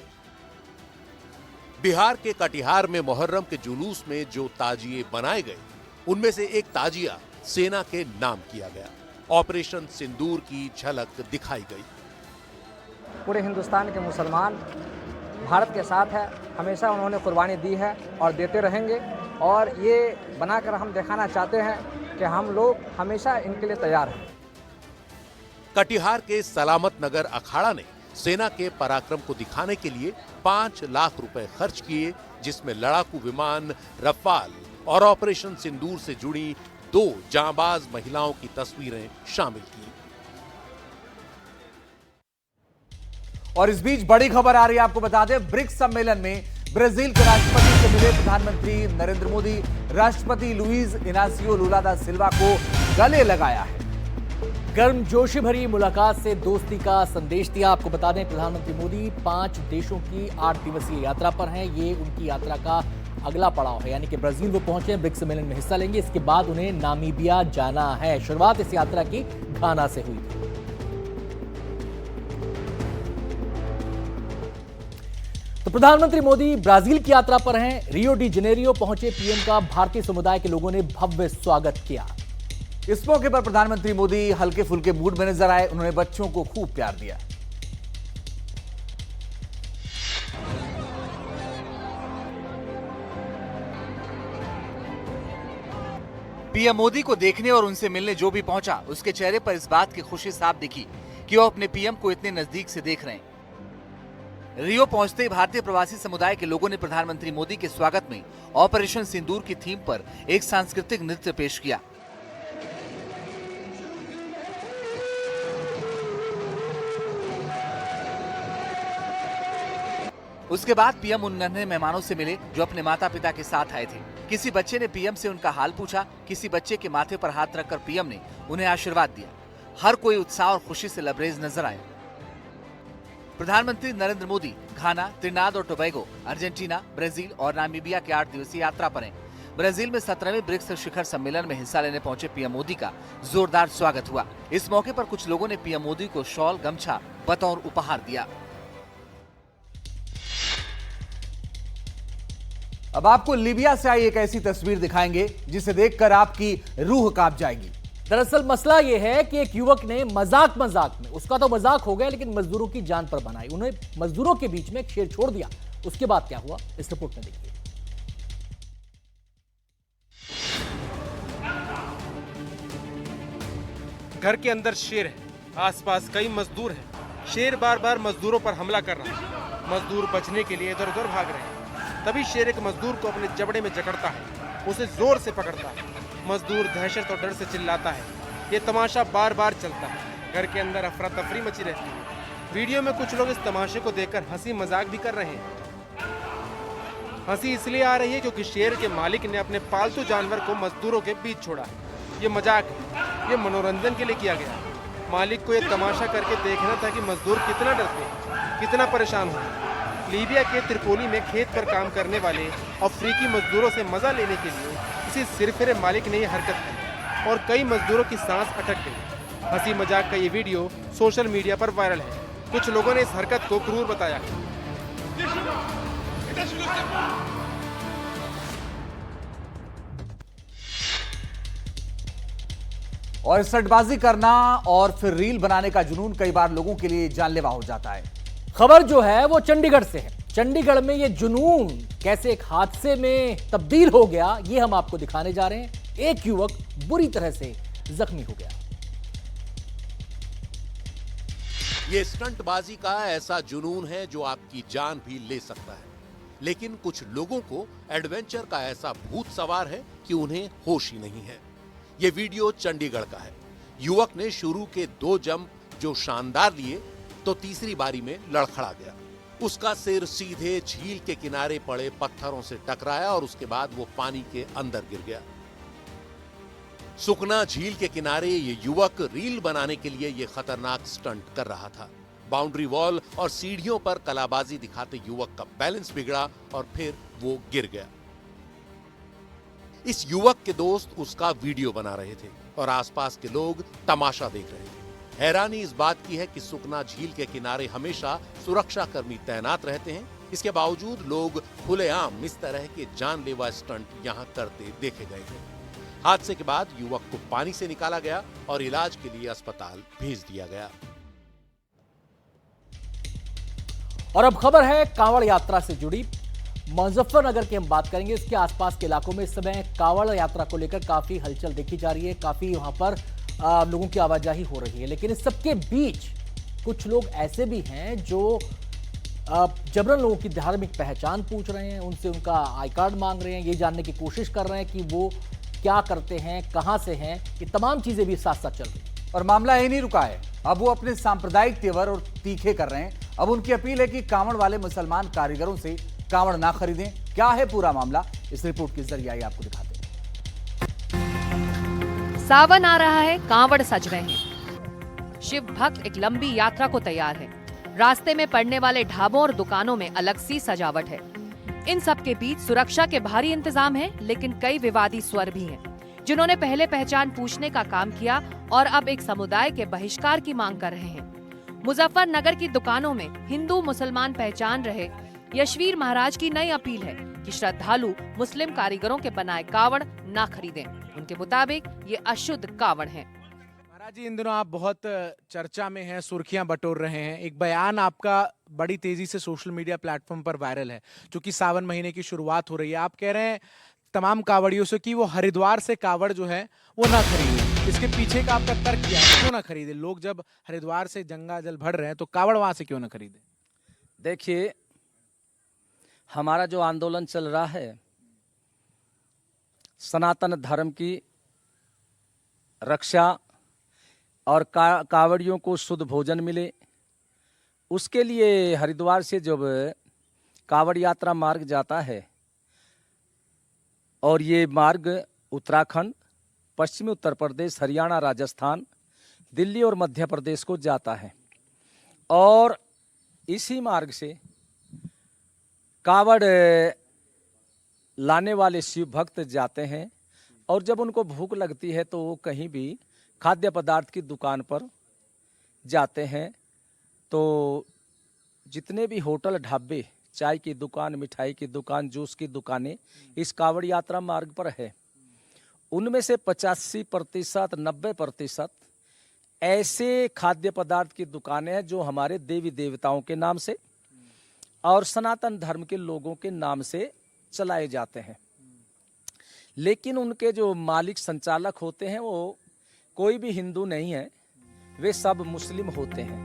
बिहार के कटिहार में मुहर्रम के जुलूस में जो ताजिए बनाए गए, उनमें से एक ताजिया सेना के नाम किया गया। ऑपरेशन सिंदूर की झलक दिखाई गई।
पूरे हिंदुस्तान के मुसलमान भारत के साथ है, हमेशा उन्होंने कुर्बानी दी है और देते रहेंगे, और ये बनाकर हम दिखाना चाहते हैं कि हम लोग हमेशा इनके लिए तैयार हैं।
कटिहार के सलामत नगर अखाड़ा ने सेना के पराक्रम को दिखाने के लिए 5 लाख रुपए खर्च किए, जिसमें लड़ाकू विमान रफाल और ऑपरेशन सिंदूर से जुड़ी 2 जांबाज महिलाओं की तस्वीरें शामिल की।
और इस बीच बड़ी खबर आ रही है, आपको बता दें, ब्रिक्स सम्मेलन में ब्राजील के राष्ट्रपति से मिले प्रधानमंत्री नरेंद्र मोदी। राष्ट्रपति लुइज इनासियो लुला दा सिल्वा को गले लगाया है।
गर्मजोशी भरी मुलाकात से दोस्ती का संदेश दिया। आपको बता दें, प्रधानमंत्री मोदी 5 देशों की 8 दिवसीय यात्रा पर हैं। ये उनकी यात्रा का अगला पड़ाव है, यानी कि ब्राजील वो पहुंचे, ब्रिक्स सम्मेलन में हिस्सा लेंगे। इसके बाद उन्हें नामीबिया जाना है। शुरुआत इस यात्रा की घाना से हुई थी। तो प्रधानमंत्री मोदी ब्राजील की यात्रा पर हैं। रियो डी जेनेरियो पहुंचे पीएम का भारतीय समुदाय के लोगों ने भव्य स्वागत किया।
इस मौके पर प्रधानमंत्री मोदी हल्के फुल्के मूड में नजर आए। उन्होंने बच्चों को खूब प्यार दिया।
पीएम मोदी को देखने और उनसे मिलने जो भी पहुंचा, उसके चेहरे पर इस बात की खुशी साफ दिखी कि वो अपने पीएम को इतने नजदीक से देख रहे हैं। रियो पहुंचते ही भारतीय प्रवासी समुदाय के लोगों ने प्रधानमंत्री मोदी के स्वागत में ऑपरेशन सिंदूर की थीम पर एक सांस्कृतिक नृत्य पेश किया। उसके बाद पीएम उन नन्हे मेहमानों से मिले जो अपने माता पिता के साथ आए थे। किसी बच्चे ने पीएम से उनका हाल पूछा, किसी बच्चे के माथे पर हाथ रखकर पीएम ने उन्हें आशीर्वाद दिया। हर कोई उत्साह और खुशी से लबरेज नजर आए। प्रधानमंत्री नरेंद्र मोदी घाना, त्रिनाद और टोबैगो, अर्जेंटीना, ब्राजील और नामीबिया के 8 दिवसीय यात्रा पर हैं। ब्राजील में 17वें ब्रिक्स शिखर सम्मेलन में हिस्सा लेने पहुंचे पीएम मोदी का जोरदार स्वागत हुआ। इस मौके पर कुछ लोगों ने पीएम मोदी को शॉल, गमछा बतौर उपहार दिया।
अब आपको लीबिया से आई एक ऐसी तस्वीर दिखाएंगे जिसे देखकर आपकी रूह कांप जाएगी।
दरअसल मसला यह है कि एक युवक ने मजाक में, उसका तो मजाक हो गया, लेकिन मजदूरों की जान पर बनाई। उन्हें मजदूरों के बीच में एक शेर छोड़ दिया। उसके बाद क्या हुआ, इस रिपोर्ट में देखिए।
घर के अंदर शेर है, आसपास कई मजदूर हैं। शेर बार बार मजदूरों पर हमला कर रहा है। मजदूर बचने के लिए इधर उधर भाग रहे हैं। तभी शेर एक मजदूर को अपने जबड़े में जकड़ता है, उसे जोर से पकड़ता है। मजदूर दहशत और डर से चिल्लाता है। ये तमाशा बार बार चलता है। घर के अंदर अफरा तफरी मची रहती है। वीडियो में कुछ लोग इस तमाशे को देखकर हंसी मजाक भी कर रहे हैं। हंसी इसलिए आ रही है क्योंकि शेर के मालिक ने अपने पालतू जानवर को मजदूरों के बीच छोड़ा। ये मजाक है, ये मनोरंजन के लिए किया गया है। मालिक को ये तमाशा करके देखना था कि मजदूर कितना डरते हैं, कितना परेशान होते हैं। लीबिया के त्रिपोली में खेत पर काम करने वाले अफ्रीकी मजदूरों से मजा लेने के लिए किसी सिरफिरे मालिक ने ये हरकत की और कई मजदूरों की सांस अटक गई। हंसी मजाक का ये वीडियो सोशल मीडिया पर वायरल है। कुछ लोगों ने इस हरकत को क्रूर बताया।
और सट्टेबाजी करना और फिर रील बनाने का जुनून कई बार लोगों के लिए जानलेवा हो जाता है।
खबर जो है वो चंडीगढ़ से है। चंडीगढ़ में ये जुनून कैसे एक हादसे में तब्दील हो गया, ये हम आपको दिखाने जा रहे हैं। एक युवक बुरी तरह से जख्मी हो गया।
ये स्टंटबाजी का ऐसा जुनून है जो आपकी जान भी ले सकता है, लेकिन कुछ लोगों को एडवेंचर का ऐसा भूत सवार है कि उन्हें होश ही नहीं है। ये वीडियो चंडीगढ़ का है। युवक ने शुरू के 2 जंप जो शानदार लिए तो तीसरी बारी में लड़खड़ा गया। उसका सिर सीधे झील के किनारे पड़े पत्थरों से टकराया और उसके बाद वो पानी के अंदर गिर गया। सुखना झील के किनारे ये युवक रील बनाने के लिए ये खतरनाक स्टंट कर रहा था। बाउंड्री वॉल और सीढ़ियों पर कलाबाजी दिखाते युवक का बैलेंस बिगड़ा और फिर वो गिर गया। इस युवक के दोस्त उसका वीडियो बना रहे थे और आसपास के लोग तमाशा देख रहे थे। हैरानी इस बात की है कि सुखना झील के किनारे हमेशा सुरक्षा कर्मी तैनात रहते हैं। इसके बावजूद लोग खुलेआम इस तरह के जानलेवा स्टंट यहां करते देखे गए हैं। हादसे के बाद युवक को पानी से निकाला गया और इलाज के लिए अस्पताल भेज दिया गया।
और अब खबर है कांवड़ यात्रा से जुड़ी। मुजफ्फरनगर की हम बात करेंगे। इसके आसपास के इलाकों में इस समय कांवड़ यात्रा को लेकर काफी हलचल देखी जा रही है। काफी वहां पर लोगों की आवाजाही हो रही है। लेकिन इस सबके बीच कुछ लोग ऐसे भी हैं जो जबरन लोगों की धार्मिक पहचान पूछ रहे हैं, उनसे उनका आई कार्ड मांग रहे हैं, ये जानने की कोशिश कर रहे हैं कि वो क्या करते हैं, कहां से हैं। ये तमाम चीजें भी साथ साथ चल रही हैं।
और मामला यही नहीं रुका है। अब वो अपने सांप्रदायिक तेवर और तीखे कर रहे हैं। अब उनकी अपील है कि कांवड़ वाले मुसलमान कारीगरों से कांवड़ ना खरीदें। क्या है पूरा मामला, इस रिपोर्ट के जरिए आइए आपको दिखाते हैं।
सावन आ रहा है, कांवड़ सज रहे हैं। शिव भक्त एक लंबी यात्रा को तैयार है। रास्ते में पड़ने वाले ढाबों और दुकानों में अलग सी सजावट है। इन सब के बीच सुरक्षा के भारी इंतजाम है, लेकिन कई विवादी स्वर भी हैं, जिन्होंने पहले पहचान पूछने का काम किया और अब एक समुदाय के बहिष्कार की मांग कर रहे हैं। मुजफ्फरनगर की दुकानों में हिंदू मुसलमान पहचान रहे यशवीर महाराज की नई अपील है कि श्रद्धालु मुस्लिम कारीगरों के बनाए कावड़ ना खरीदें। उनके मुताबिक ये अशुद्ध कावड़ हैं।
महाराज जी, इन दिनों आप बहुत चर्चा में हैं, सुर्खियां बटोर रहे हैं। एक बयान आपका बड़ी तेजी से सोशल मीडिया प्लेटफॉर्म पर वायरल है, क्योंकि सावन महीने की शुरुआत हो रही है। आप कह रहे हैं तमाम कावड़ियों से कि वो हरिद्वार से कावड़ जो है वो ना खरीदे। इसके पीछे का आपका तर्क क्या है, क्यों ना खरीदे? लोग जब हरिद्वार से गंगा जल भर रहे हैं तो कावड़ वहां से क्यों ना खरीदे?
देखिए, हमारा जो आंदोलन चल रहा है सनातन धर्म की रक्षा और कावड़ियों को शुद्ध भोजन मिले, उसके लिए हरिद्वार से जब कावड़ यात्रा मार्ग जाता है और ये मार्ग उत्तराखंड, पश्चिमी उत्तर प्रदेश, हरियाणा, राजस्थान, दिल्ली और मध्य प्रदेश को जाता है और इसी मार्ग से कावड़ लाने वाले शिव भक्त जाते हैं और जब उनको भूख लगती है तो वो कहीं भी खाद्य पदार्थ की दुकान पर जाते हैं। तो जितने भी होटल, ढाबे, चाय की दुकान, मिठाई की दुकान, जूस की दुकानें इस कावड़ यात्रा मार्ग पर है, उनमें से 85%, 90% ऐसे खाद्य पदार्थ की दुकानें हैं जो हमारे देवी देवताओं के नाम से और सनातन धर्म के लोगों के नाम से चलाए जाते हैं। लेकिन उनके जो मालिक, संचालक होते हैं वो कोई भी हिंदू नहीं है, वे सब मुस्लिम होते हैं।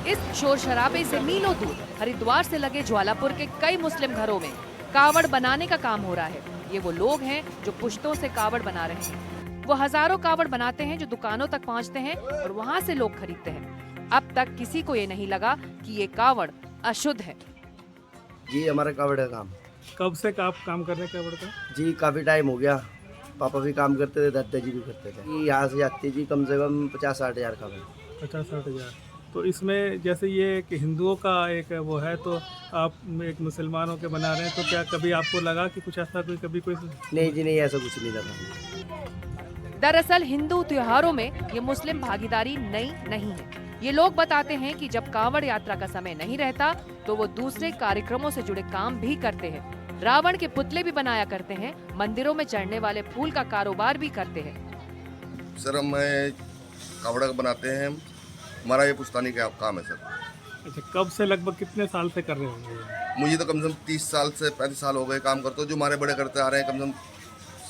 इस शोर शराबे से मीलों दूर हरिद्वार से लगे ज्वालापुर के कई मुस्लिम घरों में कावड़ बनाने का काम हो रहा है। ये वो लोग हैं जो पुश्तों से कावड़ बना रहे हैं। वो हजारों कावड़ बनाते हैं जो दुकानों तक पहुंचते हैं और वहां से लोग खरीदते हैं। अब तक किसी को ये नहीं लगा कि ये कावड़ अशुद्ध है।
जी, हमारा कावड़ का काम।
कब से आप काम कर रहे हैं कावड़ का?
जी, काफ़ी टाइम हो गया। पापा भी काम करते थे, दादा जी भी करते थे। यहाँ से जाती जी कम से कम 50-60 हज़ार कावड़।
50-60 हज़ार। तो इसमें जैसे ये कि हिंदुओं का एक वो है, तो आप एक मुसलमानों के बना रहे हैं, तो क्या कभी आपको लगा कि कुछ ऐसा कभी कोई?
नहीं जी, नहीं, ऐसा कुछ नहीं लगा।
दरअसल हिंदू त्योहारों में ये मुस्लिम भागीदारी नई नहीं है। ये लोग बताते हैं कि जब कांवड़ यात्रा का समय नहीं रहता तो वो दूसरे कार्यक्रमों से जुड़े काम भी करते हैं। रावण के पुतले भी बनाया करते हैं, मंदिरों में चढ़ने वाले फूल का कारोबार भी करते हैं।
सर हम कावड़ा बनाते हैं, हमारा ये पुश्तैनी का काम है सर।
अच्छा, कब से, लगभग कितने साल से कर रहे होंगे?
मुझे तो कम से कम 30 साल से 35 साल हो गए काम करते हो। जो हमारे बड़े करते आ रहे हैं, कम से कम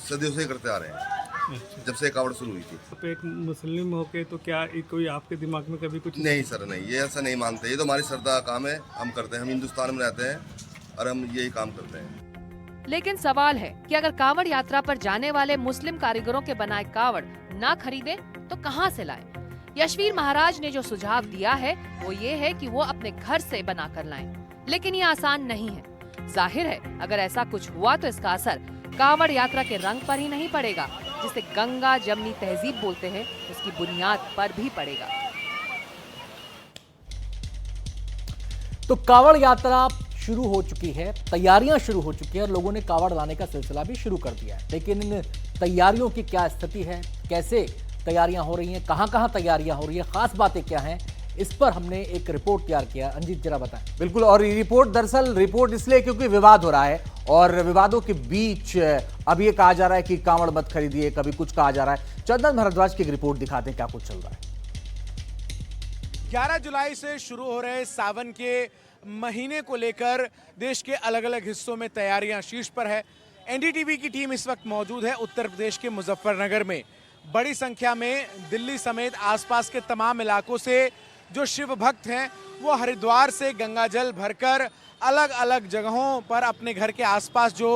सदियों से ही करते आ रहे हैं।
अच्छा।
जब से कावड़ शुरू हुई थी।
तो एक मुस्लिम होके तो क्या कोई आपके दिमाग में कभी कुछ?
नहीं सर, नहीं, ये ऐसा नहीं मानते। ये तो हमारी श्रद्धा का काम है, हम करते हैं। हम हिंदुस्तान में रहते हैं और हम यही काम करते हैं।
लेकिन सवाल है कि अगर कांवड़ यात्रा पर जाने वाले मुस्लिम कारीगरों के बनाए कावड़ ना खरीदे तो कहां से लाएं? यशवीर महाराज ने जो सुझाव दिया है वो ये है कि वो अपने घर से बना कर लाएं। लेकिन ये आसान नहीं है। जाहिर है अगर ऐसा कुछ हुआ तो इसका असर कांवड़ यात्रा के रंग पर ही नहीं पड़ेगा, जिसे गंगा जमनी तहजीब बोलते हैं, उसकी बुनियाद पर भी पड़ेगा।
तो कावड़ यात्रा शुरू हो चुकी है, तैयारियां शुरू हो चुकी है और लोगों ने कावड़ लाने का सिलसिला भी शुरू कर दिया है। लेकिन इन तैयारियों की क्या स्थिति है, कैसे तैयारियां हो रही हैं, कहां तैयारियां हो रही है, खास बातें क्या हैं, इस पर हमने एक रिपोर्ट तैयार किया। अंजित जरा बताएं।
बिल्कुल, और ये रिपोर्ट दरअसल रिपोर्ट इसलिए क्योंकि विवाद हो रहा है और विवादों के बीच अब ये कहा जा रहा है कि कांवड़ मत खरीदिए, कभी कुछ कहा जा रहा है। चंदन भारद्वाज की एक रिपोर्ट दिखाते हैं क्या कुछ चल रहा है।
11 जुलाई से शुरू हो रहे सावन के महीने को लेकर देश के अलग अलग हिस्सों में तैयारियां शीर्ष पर है। एनडीटीवी की टीम इस वक्त मौजूद है उत्तर प्रदेश के मुजफ्फरनगर में। बड़ी संख्या में दिल्ली समेत आसपास के तमाम इलाकों से जो शिव भक्त हैं वो हरिद्वार से गंगा जल भरकर अलग अलग जगहों पर अपने घर के आसपास जो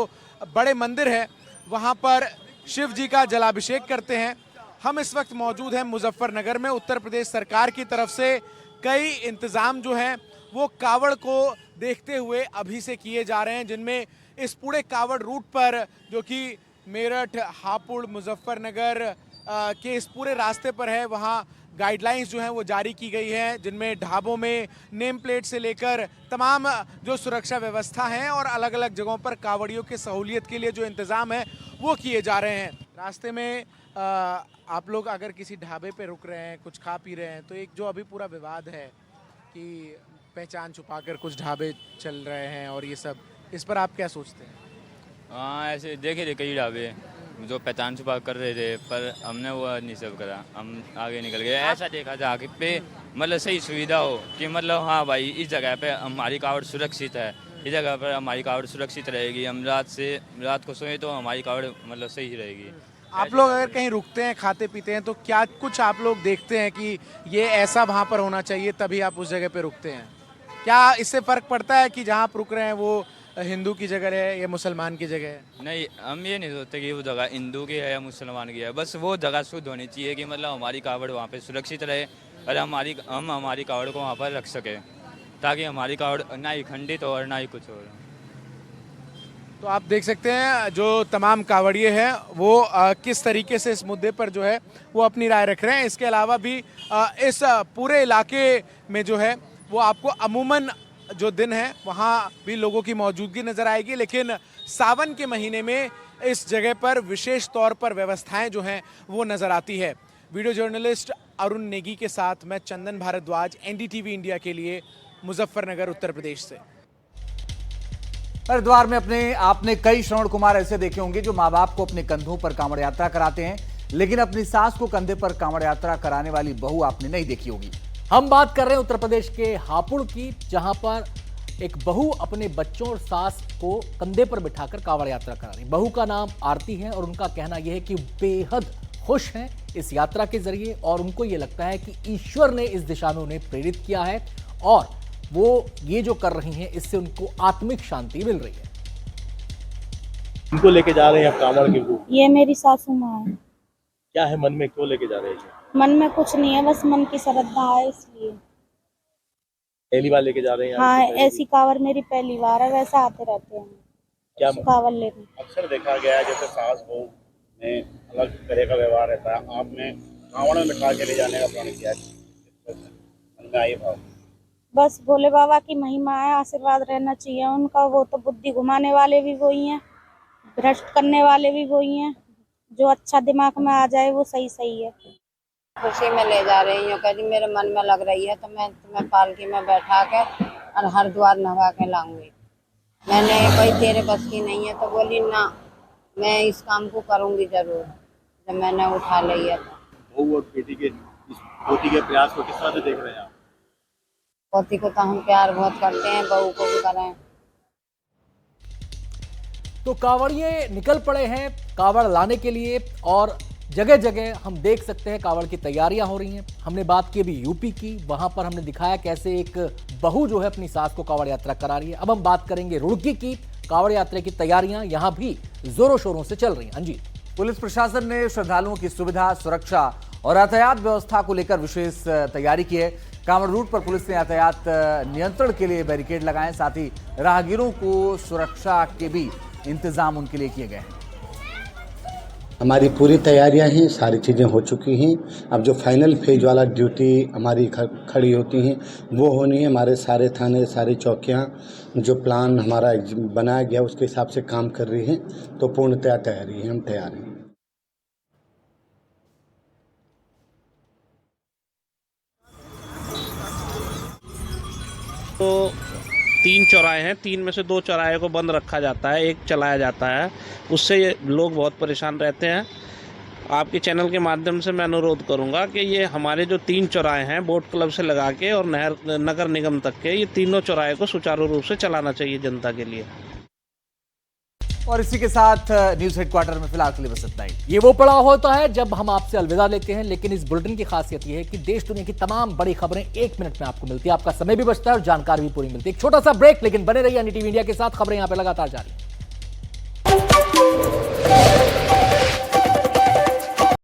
बड़े मंदिर हैं वहां पर शिव जी का जलाभिषेक करते हैं। हम इस वक्त मौजूद हैं मुजफ्फरनगर में। उत्तर प्रदेश सरकार की तरफ से कई इंतजाम जो हैं वो कावड़ को देखते हुए अभी से किए जा रहे हैं, जिनमें इस पूरे कावड़ रूट पर जो कि मेरठ, हापुड़, मुजफ्फरनगर के इस पूरे रास्ते पर है, वहाँ गाइडलाइंस जो हैं वो जारी की गई है, जिनमें ढाबों में नेम प्लेट से लेकर तमाम जो सुरक्षा व्यवस्था है और अलग अलग जगहों पर कावड़ियों की सहूलियत के लिए जो इंतज़ाम है वो किए जा रहे हैं। रास्ते में आप लोग अगर किसी ढाबे पे रुक रहे हैं, कुछ खा पी रहे हैं, तो एक जो अभी पूरा विवाद है कि पहचान छुपाकर कुछ ढाबे चल रहे हैं और ये सब, इस पर आप क्या सोचते हैं?
हाँ, ऐसे देखे थे कई ढाबे जो पहचान छुपा कर रहे थे, पर हमने वो नहीं सब करा, हम आगे निकल गए। ऐसा देखा था कि पे मतलब सही सुविधा हो कि मतलब हाँ भाई इस जगह पे हमारी कावड़ सुरक्षित है, इस जगह पर हमारी कावड़ सुरक्षित रहेगी, हम रात को सोए तो हमारी कावड़ मतलब सही रहेगी।
आप लोग अगर कहीं रुकते हैं, खाते पीते हैं, तो क्या कुछ आप लोग देखते हैं कि ये ऐसा वहाँ पर होना चाहिए तभी आप उस जगह पे रुकते हैं? क्या इससे फर्क पड़ता है कि जहाँ आप रुक रहे हैं वो हिंदू की जगह है या मुसलमान की जगह है?
नहीं, हम ये नहीं सोचते कि वो जगह हिंदू की है या मुसलमान की है, बस वो जगह शुद्ध होनी चाहिए कि मतलब हमारी कावड़ वहाँ पे सुरक्षित रहे और हम हमारी कावड़ को वहाँ पर रख सके, ताकि हमारी कावड़ ना ही खंडित हो और ना ही कुछ हो।
तो आप देख सकते हैं जो तमाम कावड़िए हैं वो किस तरीके से इस मुद्दे पर जो है वो अपनी राय रख रहे हैं। इसके अलावा भी इस पूरे इलाके में जो है वो आपको अमूमन जो दिन है वहाँ भी लोगों की मौजूदगी नजर आएगी, लेकिन सावन के महीने में इस जगह पर विशेष तौर पर व्यवस्थाएं जो हैं वो नजर आती है। वीडियो जर्नलिस्ट अरुण नेगी के साथ मैं चंदन भारद्वाज, एनडीटीवी इंडिया के लिए, मुजफ्फरनगर, उत्तर प्रदेश से।
हरिद्वार में आपने कई श्रवण कुमार ऐसे देखे होंगे जो माँ बाप को अपने कंधों पर कांवड़ यात्रा कराते हैं, लेकिन अपनी सास को कंधे पर कांवड़ यात्रा कराने वाली बहू आपने नहीं देखी होगी।
हम बात कर रहे हैं उत्तर प्रदेश के हापुड़ की, जहां पर एक बहू अपने बच्चों और सास को कंधे पर बिठाकर कांवड़ यात्रा करा रही। बहू का नाम आरती है और उनका कहना यह है कि बेहद खुश हैं इस यात्रा के जरिए और उनको यह लगता है कि ईश्वर ने इस दिशा में उन्हें प्रेरित किया है और वो ये जो कर रही हैं इससे उनको आत्मिक शांति मिल रही है।
इनको लेके जा रहे हैं आप कांवड़ की?
ये मेरी सासू माँ है।
क्या है मन में, क्यों लेके जा रहे हैं?
मन में कुछ नहीं है, बस मन की श्रद्धा है इसलिए।
पहली बार लेके जा रहे हैं?
हाँ, ऐसी कांवड़ मेरी पहली बार है, वैसे आते रहते हैं
क्या
कांवड़ लेने।
अक्सर देखा गया है जैसे सास बहू में अलग तरह का व्यवहार रहता है, आपने कांवड़ में बिठा के ले जाने का प्लान किया है, में आए भाव?
बस भोले बाबा की महिमा है, आशीर्वाद रहना चाहिए उनका। वो तो बुद्धि घुमाने वाले भी वही हैं, भ्रष्ट करने वाले भी वही हैं। जो अच्छा दिमाग में आ जाए वो सही सही है।
खुशी में ले जा रही हूँ, कभी मेरे मन में लग रही है तो मैं तुम्हें पालकी में बैठा के और हरिद्वार नहवा के लाऊंगी। मैंने भाई तेरे बस की नहीं है तो बोली ना, मैं इस काम को करूंगी जरूर। जब मैंने उठा लिया था।
बहू और बेटी के इस पोती के प्रयास को किस तरह से देख रहे हैं आप?
पोती को तो हम प्यार बहुत करते हैं, बहू को भी करें।
तो कांवड़िए निकल पड़े हैं कांवड़ लाने के लिए और जगह जगह हम देख सकते हैं कांवड़ की तैयारियां हो रही हैं। हमने बात की अभी यूपी की, वहां पर हमने दिखाया कैसे एक बहू जो है अपनी सास को कांवड़ यात्रा करा रही है। अब हम बात करेंगे रुड़की की। कांवड़ यात्रा की तैयारियां यहां भी जोरों शोरों से चल रही हैं। अंजी,
पुलिस प्रशासन ने श्रद्धालुओं की सुविधा, सुरक्षा और यातायात व्यवस्था को लेकर विशेष तैयारी की है। कांवड़ रूट पर पुलिस ने यातायात नियंत्रण के लिए बैरिकेड लगाए, साथ ही राहगीरों को सुरक्षा के भी इंतजाम उनके लिए किए गए हैं।
हमारी पूरी तैयारियां हैं, सारी चीज़ें हो चुकी हैं। अब जो फाइनल फेज वाला ड्यूटी हमारी खड़ी होती हैं वो होनी है। हमारे सारे थाने, सारी चौकियां, जो प्लान हमारा बनाया गया उसके हिसाब से काम कर रही हैं। तो पूर्णतया तैयारी है, हम तैयार हैं।
तो 3 चौराहे हैं, 3 में से 2 चौराहे को बंद रखा जाता है, 1 चलाया जाता है। उससे लोग बहुत परेशान रहते हैं। आपके चैनल के माध्यम से मैं अनुरोध करूंगा कि ये हमारे जो 3 चौराहे हैं बोट क्लब से लगा के और नगर निगम तक के, ये तीनों चौराहे को सुचारू रूप से चलाना चाहिए जनता के लिए।
और इसी के साथ न्यूज हेडक्वार्टर में फिलहाल के लिए बस इतना ही।
ये वो पड़ाव होता है जब हम आपसे अलविदा लेते हैं, लेकिन इस बुलेटिन की खासियत ये है कि देश दुनिया की तमाम बड़ी खबरें 1 मिनट में आपको मिलती है। आपका समय भी बचता है और जानकारी भी पूरी मिलती है। एक छोटा सा ब्रेक, लेकिन बने रहिए एनडीटीवी इंडिया के साथ। खबरें यहां पे लगातार जारी हैं।